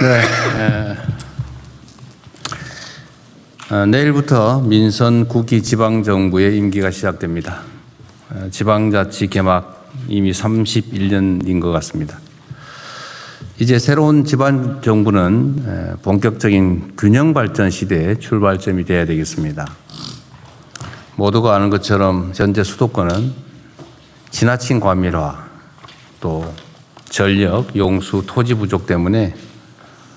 네, 내일부터 민선 9기 지방정부의 임기가 시작됩니다. 지방자치 개막 이미 31년인 것 같습니다. 이제 새로운 지방정부는 본격적인 균형발전 시대의 출발점이 되어야 되겠습니다. 모두가 아는 것처럼 현재 수도권은 지나친 과밀화, 또 전력, 용수, 토지 부족 때문에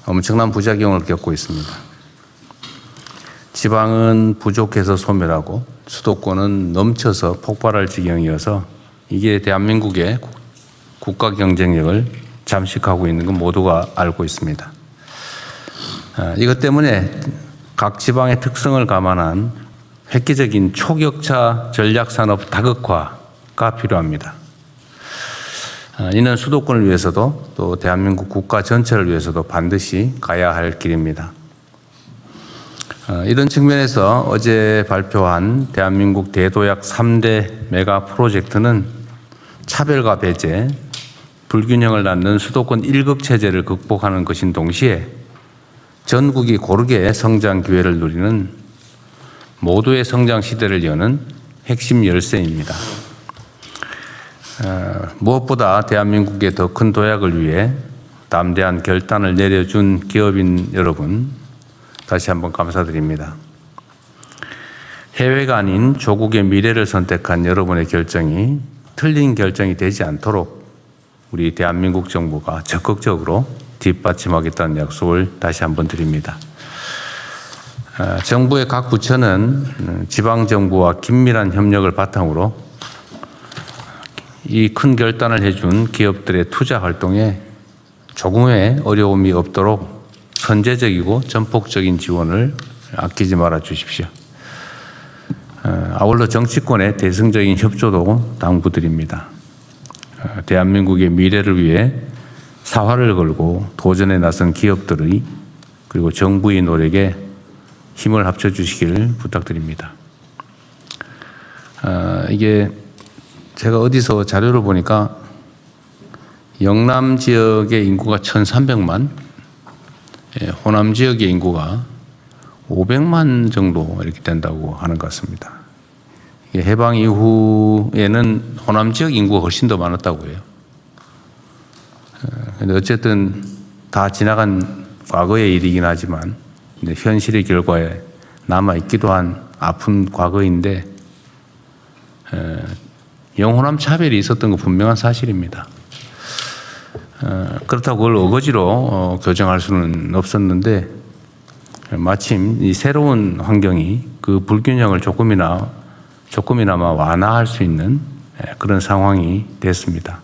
엄청난 부작용을 겪고 있습니다. 지방은 부족해서 소멸하고 수도권은 넘쳐서 폭발할 지경이어서 이게 대한민국의 국가 경쟁력을 잠식하고 있는 건 모두가 알고 있습니다. 이것 때문에 각 지방의 특성을 감안한 획기적인 초격차 전략산업 다극화가 필요합니다. 이는 수도권을 위해서도 또 대한민국 국가 전체를 위해서도 반드시 가야 할 길입니다. 이런 측면에서 어제 발표한 대한민국 대도약 3대 메가 프로젝트는 차별과 배제, 불균형을 낳는 수도권 1급 체제를 극복하는 것인 동시에 전국이 고르게 성장 기회를 누리는 모두의 성장 시대를 여는 핵심 열쇠입니다. 무엇보다 대한민국의 더 큰 도약을 위해 담대한 결단을 내려준 기업인 여러분, 다시 한번 감사드립니다. 해외가 아닌 조국의 미래를 선택한 여러분의 결정이 틀린 결정이 되지 않도록 우리 대한민국 정부가 적극적으로 뒷받침하겠다는 약속을 다시 한번 드립니다. 정부의 각 부처는 지방정부와 긴밀한 협력을 바탕으로 이 큰 결단을 해준 기업들의 투자 활동에 조금의 어려움이 없도록 선제적이고 전폭적인 지원을 아끼지 말아 주십시오. 아울러 정치권의 대승적인 협조도 당부드립니다. 대한민국의 미래를 위해 사활을 걸고 도전에 나선 기업들의 그리고 정부의 노력에 힘을 합쳐주시길 부탁드립니다. 이게 제가 어디서 자료를 보니까 영남 지역의 인구가 1,300만, 호남 지역의 인구가 500만 정도 이렇게 된다고 하는 것 같습니다. 해방 이후에는 호남 지역 인구가 훨씬 더 많았다고 해요. 근데 어쨌든 다 지나간 과거의 일이긴 하지만 현실의 결과에 남아있기도 한 아픈 과거인데 영호남 차별이 있었던 거 분명한 사실입니다. 그렇다고 그걸 어거지로 교정할 수는 없었는데 마침 이 새로운 환경이 그 불균형을 조금이나마 완화할 수 있는 그런 상황이 됐습니다.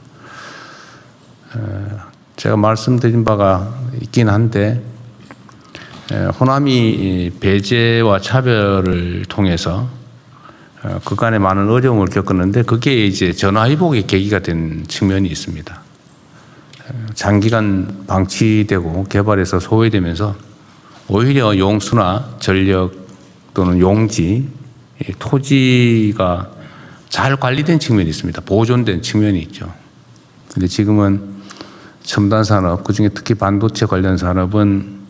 제가 말씀드린 바가 있긴 한데 호남이 배제와 차별을 통해서 그간에 많은 어려움을 겪었는데 그게 이제 전화위복의 계기가 된 측면이 있습니다. 장기간 방치되고 개발해서 소외되면서 오히려 용수나 전력 또는 용지, 토지가 잘 관리된 측면이 있습니다. 보존된 측면이 있죠. 근데 지금은 첨단 산업, 그중에 특히 반도체 관련 산업은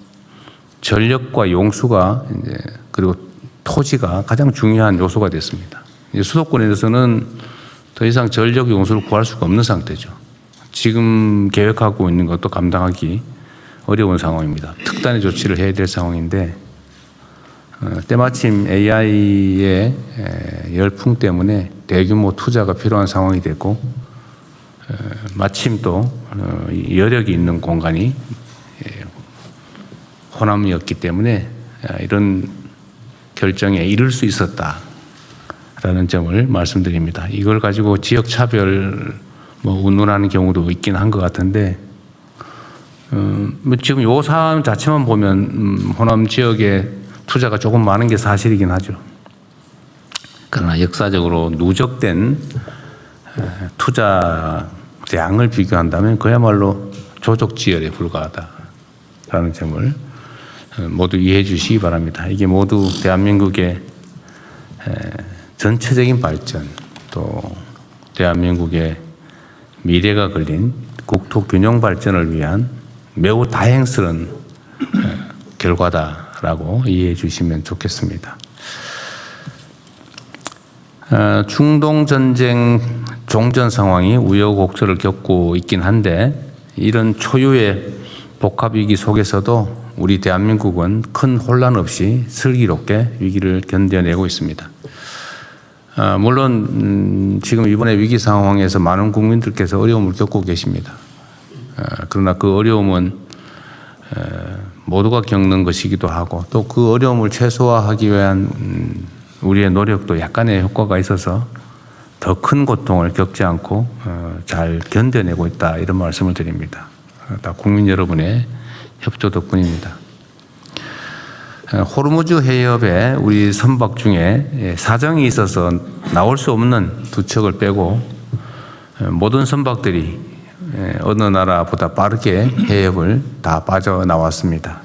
전력과 용수가 이제 그리고 토지가 가장 중요한 요소가 됐습니다. 수도권에서는 더 이상 전력 용수를 구할 수가 없는 상태죠. 지금 계획하고 있는 것도 감당하기 어려운 상황입니다. 특단의 조치를 해야 될 상황인데 때마침 AI의 열풍 때문에 대규모 투자가 필요한 상황이 됐고 마침 또 여력이 있는 공간이 호남이었기 때문에 이런 결정에 이를 수 있었다라는 점을 말씀드립니다. 이걸 가지고 지역 차별 운운하는 경우도 있긴 한 것 같은데 지금 요 사안 자체만 보면 호남 지역에 투자가 조금 많은 게 사실이긴 하죠. 그러나 역사적으로 누적된 투자량을 비교한다면 그야말로 조족지열에 불과하다라는 점을 모두 이해해 주시기 바랍니다. 이게 모두 대한민국의 전체적인 발전 또 대한민국의 미래가 걸린 국토 균형 발전을 위한 매우 다행스러운 결과다라고 이해해 주시면 좋겠습니다. 중동 전쟁 종전 상황이 우여곡절을 겪고 있긴 한데 이런 초유의 복합 위기 속에서도 우리 대한민국은 큰 혼란 없이 슬기롭게 위기를 견뎌내고 있습니다. 물론 지금 이번에 위기 상황에서 많은 국민들께서 어려움을 겪고 계십니다. 그러나 그 어려움은 모두가 겪는 것이기도 하고 또 그 어려움을 최소화하기 위한 우리의 노력도 약간의 효과가 있어서 더 큰 고통을 겪지 않고 잘 견뎌내고 있다 이런 말씀을 드립니다. 다 국민 여러분의 협조 덕분입니다. 호르무즈 해협에 우리 선박 중에 사정이 있어서 나올 수 없는 두 척을 빼고 모든 선박들이 어느 나라보다 빠르게 해협을 다 빠져나왔습니다.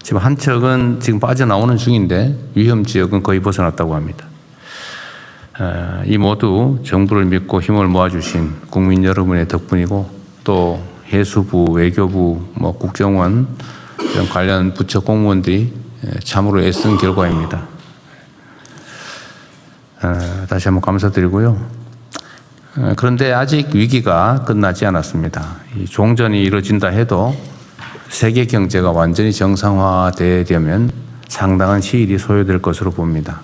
지금 한 척은 지금 빠져나오는 중인데 위험 지역은 거의 벗어났다고 합니다. 이 모두 정부를 믿고 힘을 모아주신 국민 여러분의 덕분이고 또 해수부, 외교부, 국정원 이런 관련 부처 공무원들이 참으로 애쓴 결과입니다. 다시 한번 감사드리고요. 그런데 아직 위기가 끝나지 않았습니다. 이 종전이 이루어진다 해도 세계 경제가 완전히 정상화되려면 상당한 시일이 소요될 것으로 봅니다.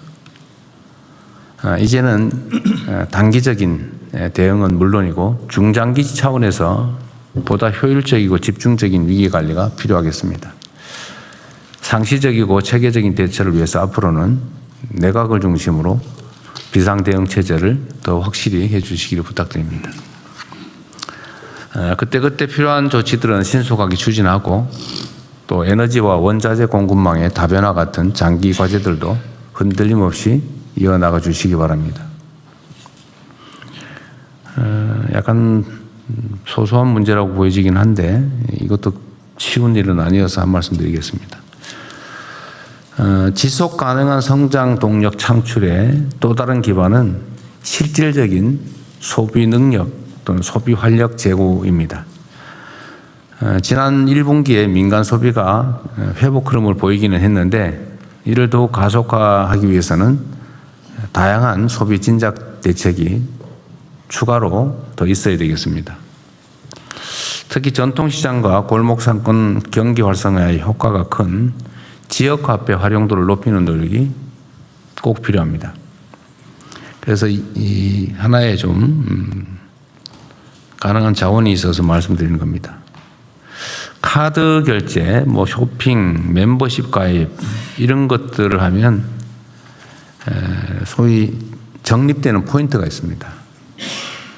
이제는 단기적인 대응은 물론이고 중장기 차원에서 보다 효율적이고 집중적인 위기 관리가 필요하겠습니다. 상시적이고 체계적인 대처를 위해서 앞으로는 내각을 중심으로 비상대응 체제를 더 확실히 해 주시기를 부탁드립니다. 그때그때 필요한 조치들은 신속하게 추진하고 또 에너지와 원자재 공급망의 다변화 같은 장기 과제들도 흔들림 없이 이어나가 주시기 바랍니다. 약간 소소한 문제라고 보여지긴 한데 이것도 쉬운 일은 아니어서 한 말씀 드리겠습니다. 지속 가능한 성장 동력 창출의 또 다른 기반은 실질적인 소비 능력 또는 소비 활력 제고입니다. 지난 1분기에 민간 소비가 회복 흐름을 보이기는 했는데 이를 더욱 가속화하기 위해서는 다양한 소비 진작 대책이 추가로 더 있어야 되겠습니다. 특히 전통시장과 골목상권 경기 활성화의 효과가 큰 지역화폐 활용도를 높이는 노력이 꼭 필요합니다. 그래서 이 하나의 좀 가능한 자원이 있어서 말씀드리는 겁니다. 카드 결제, 쇼핑, 멤버십 가입 이런 것들을 하면 소위 적립되는 포인트가 있습니다.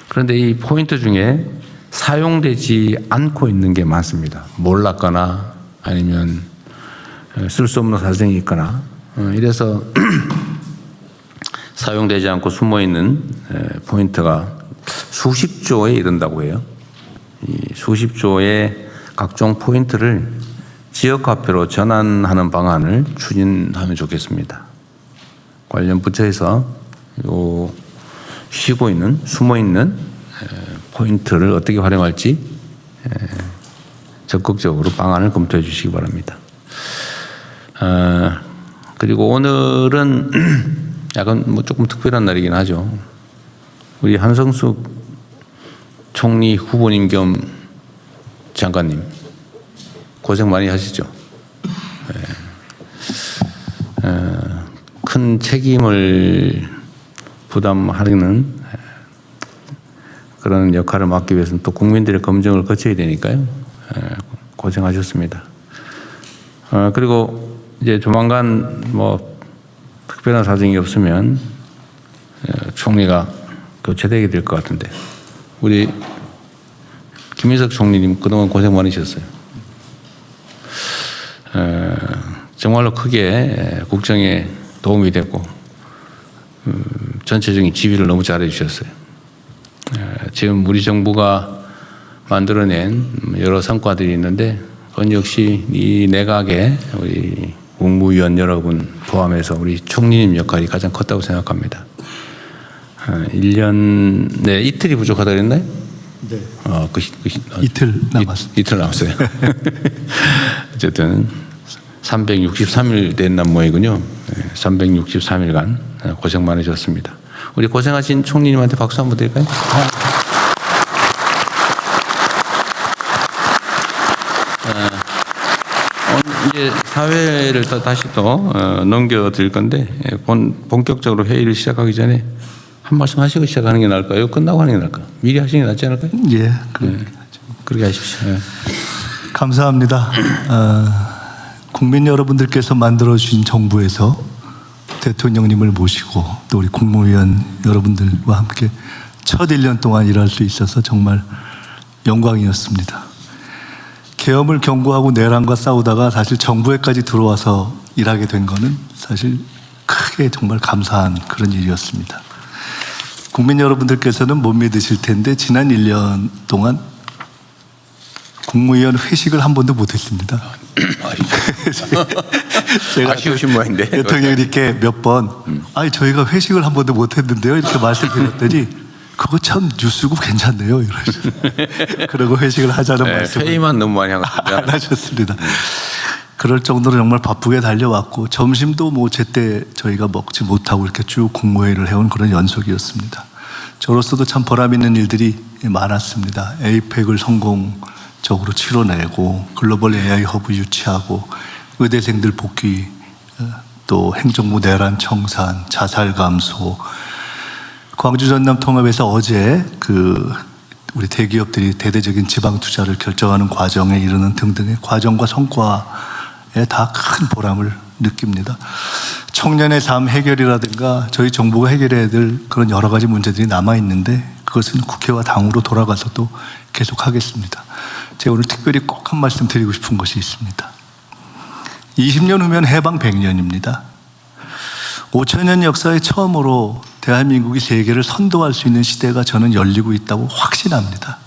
그런데 이 포인트 중에 사용되지 않고 있는 게 많습니다. 몰랐거나 아니면 쓸 수 없는 사정이 있거나 이래서 사용되지 않고 숨어있는 포인트가 수십조에 이른다고 해요. 이 수십조의 각종 포인트를 지역화폐로 전환하는 방안을 추진하면 좋겠습니다. 관련 부처에서 쉬고 있는 숨어있는 포인트를 어떻게 활용할지 적극적으로 방안을 검토해 주시기 바랍니다. 그리고 오늘은 약간 조금 특별한 날이긴 하죠. 우리 한성숙 총리 후보님 겸 장관님 고생 많이 하시죠. 큰 책임을 부담하는 그런 역할을 맡기 위해서는 또 국민들의 검증을 거쳐야 되니까요. 고생하셨습니다. 그리고 이제 조만간 특별한 사정이 없으면 총리가 교체되게 될 것 같은데 우리 김인석 총리님 그동안 고생 많으셨어요. 정말로 크게 국정에 도움이 됐고 전체적인 지휘를 너무 잘해 주셨어요. 지금 우리 정부가 만들어낸 여러 성과들이 있는데 그건 역시 이 내각의 우리 국무위원 여러분 포함해서 우리 총리님 역할이 가장 컸다고 생각합니다. 1년, 이틀이 부족하다 그랬나요? 네. 이틀 남았습니다. 이틀 남았어요. 어쨌든 363일 된 모양이군요. 363일간 고생 많으셨습니다. 우리 고생하신 총리님한테 박수 한번 드릴까요? 이제 사회를 다시 또 넘겨드릴 건데 본격적으로 회의를 시작하기 전에 한 말씀 하시고 시작하는 게 나을까요? 끝나고 하는 게 나을까요? 미리 하시는 게 낫지 않을까요? 예, 그렇게 하십시오. 예. 감사합니다. 국민 여러분들께서 만들어주신 정부에서 대통령님을 모시고 또 우리 국무위원 여러분들과 함께 첫 1년 동안 일할 수 있어서 정말 영광이었습니다. 계엄을 경고하고 내란과 싸우다가 사실 정부에까지 들어와서 일하게 된 거는 사실 크게 정말 감사한 그런 일이었습니다. 국민 여러분들께서는 못 믿으실 텐데 지난 1년 동안 국무위원 회식을 한 번도 못했습니다. 제가 아쉬우신 모양인데 대통령님께 몇 번 저희가 회식을 한 번도 못했는데요 이렇게 말씀드렸더니 그거 참 뉴스고 괜찮네요 이러시죠. 그러고 회식을 하자는 말씀을 회의만 너무 많이 안 하셨습니다. 그럴 정도로 정말 바쁘게 달려왔고 점심도 뭐 제때 저희가 먹지 못하고 이렇게 쭉 국무회의를 해온 그런 연속이었습니다. 저로서도 참 보람 있는 일들이 많았습니다. 에이펙을 성공적으로 치러내고 글로벌 AI 허브 유치하고 의대생들 복귀, 또 행정부 내란 청산, 자살 감소, 광주 전남 통합에서 어제 우리 대기업들이 대대적인 지방 투자를 결정하는 과정에 이르는 등등의 과정과 성과에 다 큰 보람을 느낍니다. 청년의 삶 해결이라든가 저희 정부가 해결해야 될 그런 여러 가지 문제들이 남아있는데 그것은 국회와 당으로 돌아가서도 계속하겠습니다. 제가 오늘 특별히 꼭 한 말씀 드리고 싶은 것이 있습니다. 20년 후면 해방 100년입니다. 5천년 역사에 처음으로 대한민국이 세계를 선도할 수 있는 시대가 저는 열리고 있다고 확신합니다.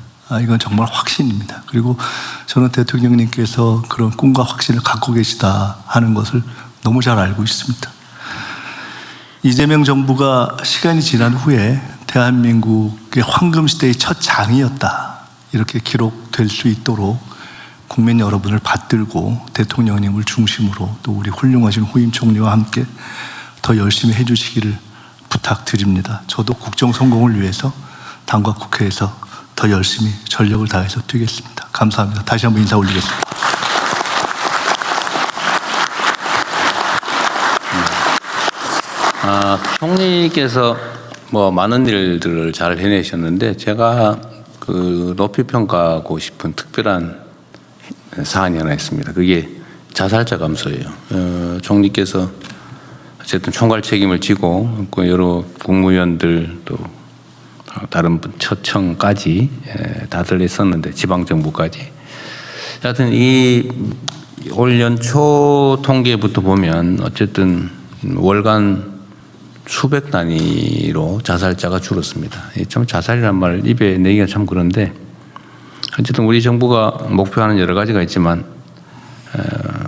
이건 정말 확신입니다. 그리고 저는 대통령님께서 그런 꿈과 확신을 갖고 계시다 하는 것을 너무 잘 알고 있습니다. 이재명 정부가 시간이 지난 후에 대한민국의 황금시대의 첫 장이었다 이렇게 기록될 수 있도록 국민 여러분을 받들고 대통령님을 중심으로 또 우리 훌륭하신 후임 총리와 함께 더 열심히 해주시기를 부탁드립니다. 저도 국정 성공을 위해서 당과 국회에서 더 열심히 전력을 다해서 뛰겠습니다. 감사합니다. 다시 한번 인사 올리겠습니다. 총리께서 뭐 많은 일들을 잘 해내셨는데 제가 높이 평가하고 싶은 특별한 사안이 하나 있습니다. 그게 자살자 감소예요. 총리께서 어쨌든 총괄 책임을 지고 여러 국무위원들 또 다른 처청까지 다들 했었는데 지방정부까지 하여튼 이 올 연초 통계부터 보면 어쨌든 월간 수백 단위로 자살자가 줄었습니다. 좀 자살이란 말 입에 내기가 참 그런데 어쨌든 우리 정부가 목표하는 여러 가지가 있지만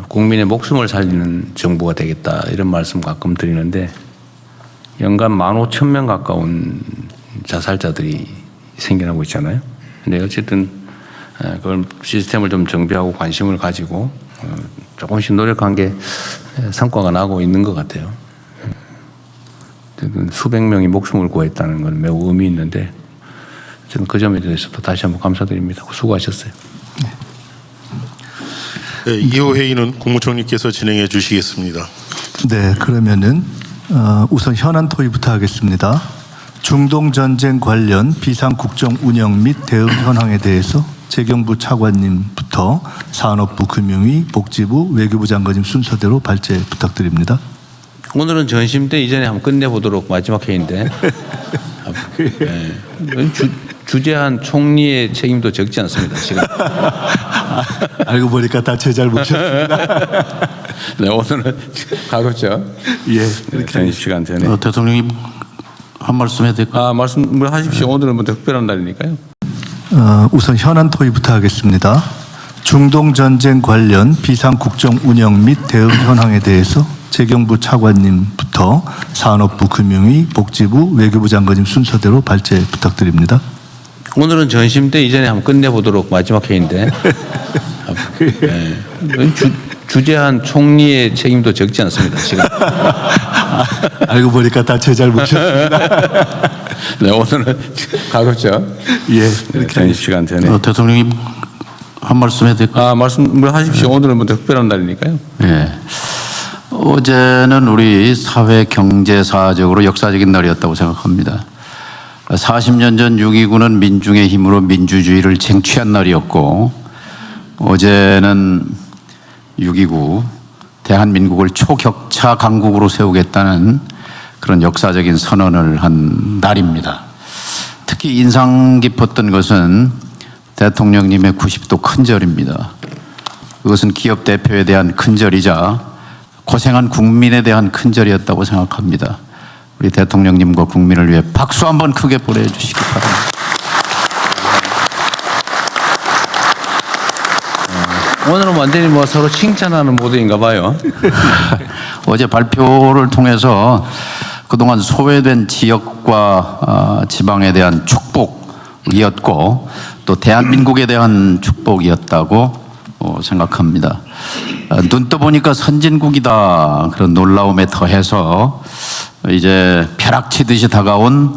국민의 목숨을 살리는 정부가 되겠다 이런 말씀 가끔 드리는데 연간 15,000명 가까운 자살자들이 생겨나고 있잖아요. 근데 어쨌든 그걸 시스템을 좀 정비하고 관심을 가지고 조금씩 노력한 게 성과가 나고 있는 것 같아요. 수백 명이 목숨을 구했다는 건 매우 의미 있는데 저는 그 점에 대해서도 다시 한번 감사드립니다. 수고하셨어요. 네, 이후 회의는 국무총리께서 진행해 주시겠습니다. 네, 그러면은 우선 현안 토의부터 하겠습니다. 중동 전쟁 관련 비상 국정 운영 및 대응 현황에 대해서 재경부 차관님부터 산업부, 금융위, 복지부, 외교부 장관님 순서대로 발제 부탁드립니다. 오늘은 전심 때 이전에 한번 끝내보도록 마지막 회의인데 주재한 총리의 책임도 적지 않습니다. 지금 알고 보니까 다 제 잘못이었습니다. 네, 오늘은 가급적 전심 시간 전에 대통령이 한 말씀 해야 될까요? 말씀 하십시오. 오늘은 뭐 특별한 날이니까요. 우선 현안 토의부터 하겠습니다. 중동 전쟁 관련 비상 국정 운영 및 대응 현황에 대해서 재경부 차관님부터 산업부, 금융위, 복지부, 외교부 장관님 순서대로 발제 부탁드립니다. 오늘은 전심때 이전에 한번 끝내보도록 마지막 회의인데 주재한 총리의 책임도 적지 않습니다. 지금. 알고 보니까 다 제 잘못이었습니다. 네, 오늘은 가급적 예, 네, 전임 시간 전에 대통령님 한 말씀 해도 될까요? 말씀을 하십시오. 오늘은 뭐 특별한 날이니까요. 예. 어제는 우리 사회 경제사적으로 역사적인 날이었다고 생각합니다. 40년 전 6.29는 민중의 힘으로 민주주의를 쟁취한 날이었고, 어제는 6.29 대한민국을 초격차 강국으로 세우겠다는 그런 역사적인 선언을 한 날입니다. 특히 인상 깊었던 것은 대통령님의 90도 큰절입니다. 그것은 기업 대표에 대한 큰절이자 고생한 국민에 대한 큰절이었다고 생각합니다. 우리 대통령님과 국민을 위해 박수 한번 크게 보내주시기 바랍니다. 오늘은 완전히 뭐 서로 칭찬하는 모드인가 봐요. 어제 발표를 통해서 그동안 소외된 지역과 지방에 대한 축복이었고 또 대한민국에 대한 축복이었다고 생각합니다. 눈 떠보니까 선진국이다 그런 놀라움에 더해서 이제 벼락치듯이 다가온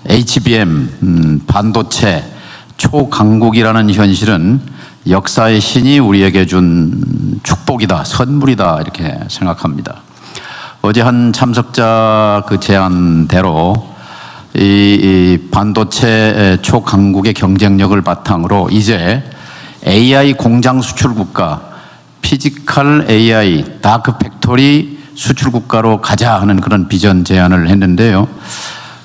HBM 반도체 초강국이라는 현실은 역사의 신이 우리에게 준 축복이다, 선물이다 이렇게 생각합니다. 어제 한 참석자 그 제안대로 이 반도체 초강국의 경쟁력을 바탕으로 이제 AI 공장 수출 국가, 피지컬 AI 다크 팩토리 수출 국가로 가자 하는 그런 비전 제안을 했는데요.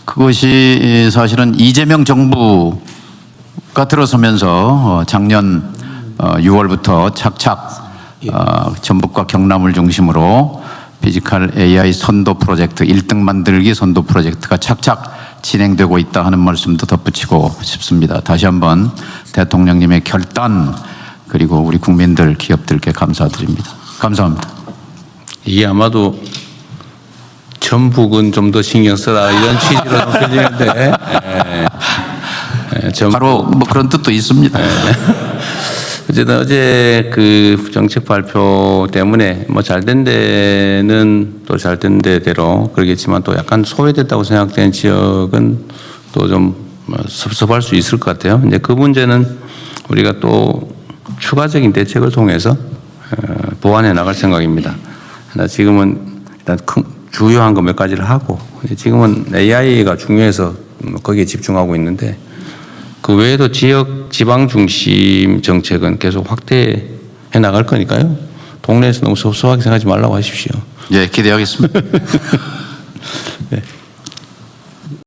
그것이 사실은 이재명 정부가 들어서면서 작년 6월부터 착착 전북과 경남을 중심으로 피지컬 AI 선도 프로젝트 1등 만들기 선도 프로젝트가 착착 진행되고 있다 하는 말씀도 덧붙이고 싶습니다. 다시 한번 대통령님의 결단 그리고 우리 국민들 기업들께 감사드립니다. 감사합니다. 이게 아마도 전북은 좀 더 신경 써라 이런 취지로 들리는데 바로 뭐 그런 뜻도 있습니다. 어쨌든 어제 그 정책 발표 때문에 뭐 잘된 데는 또 잘된 데대로 그러겠지만 또 약간 소외됐다고 생각되는 지역은 또 좀 섭섭할 수 있을 것 같아요. 이제 그 문제는 우리가 또 추가적인 대책을 통해서 보완해 나갈 생각입니다. 지금은 일단 주요한 거 몇 가지를 하고 지금은 AI가 중요해서 거기에 집중하고 있는데 그 외에도 지방 중심 정책은 계속 확대해 나갈 거니까요. 동네에서 너무 섭섭하게 생각하지 말라고 하십시오. 예, 기대하겠습니다. 네.